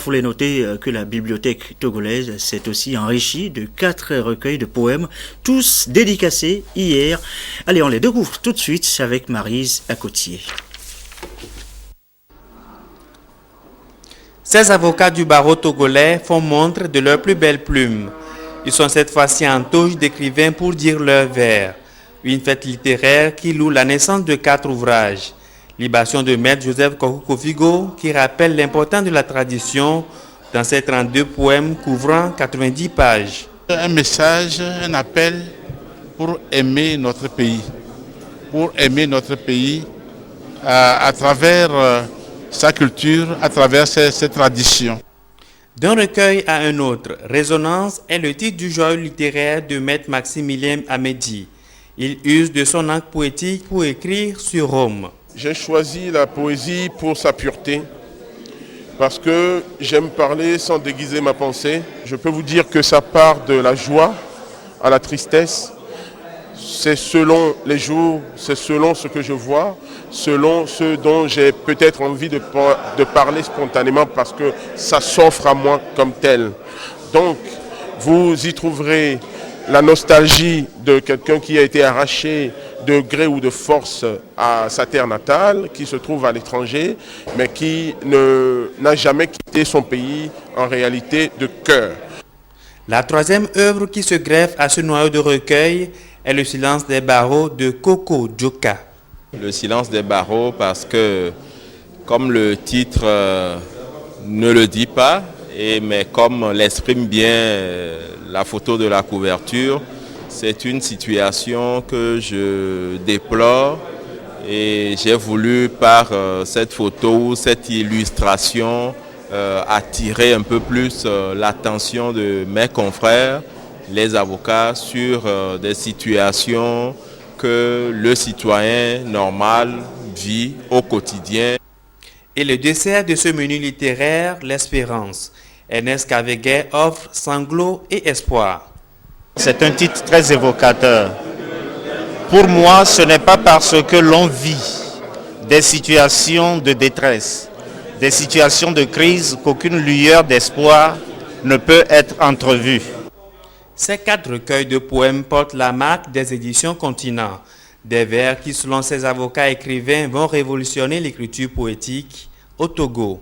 Il faut noter que la bibliothèque togolaise s'est aussi enrichie de 4 recueils de poèmes, tous dédicacés hier. Allez, on les découvre tout de suite avec Maryse Acotier. Ces avocats du barreau togolais font montre de leurs plus belles plumes. Ils sont cette fois-ci en toge d'écrivains pour dire leurs vers. Une fête littéraire qui loue la naissance de 4 ouvrages. Libation de Maître Joseph Kofigo qui rappelle l'importance de la tradition dans ces 32 poèmes couvrant 90 pages. Un message, un appel pour aimer notre pays. Pour aimer notre pays à travers sa culture, à travers ses traditions. D'un recueil à un autre, Résonance est le titre du joyau littéraire de Maître Maximilien Amédi. Il use de son encre poétique pour écrire sur Rome. J'ai choisi la poésie pour sa pureté, parce que j'aime parler sans déguiser ma pensée. Je peux vous dire que ça part de la joie à la tristesse. C'est selon les jours, c'est selon ce que je vois, selon ce dont j'ai peut-être envie de parler spontanément parce que ça s'offre à moi comme tel. Donc, vous y trouverez la nostalgie de quelqu'un qui a été arraché de gré ou de force à sa terre natale, qui se trouve à l'étranger, mais qui n'a jamais quitté son pays en réalité de cœur. La troisième œuvre qui se greffe à ce noyau de recueil est Le silence des barreaux de Coco Djoka. Le silence des barreaux parce que, comme le titre ne le dit pas, mais comme l'exprime bien la photo de la couverture, c'est une situation que je déplore et j'ai voulu par cette photo, cette illustration, attirer un peu plus l'attention de mes confrères, les avocats, sur des situations que le citoyen normal vit au quotidien. Et le dessert de ce menu littéraire, l'espérance. Ernest Cavegay offre sanglots et espoir. C'est un titre très évocateur. Pour moi, ce n'est pas parce que l'on vit des situations de détresse, des situations de crise qu'aucune lueur d'espoir ne peut être entrevue. Ces 4 recueils de poèmes portent la marque des éditions Continent. Des vers qui, selon ces avocats écrivains, vont révolutionner l'écriture poétique au Togo.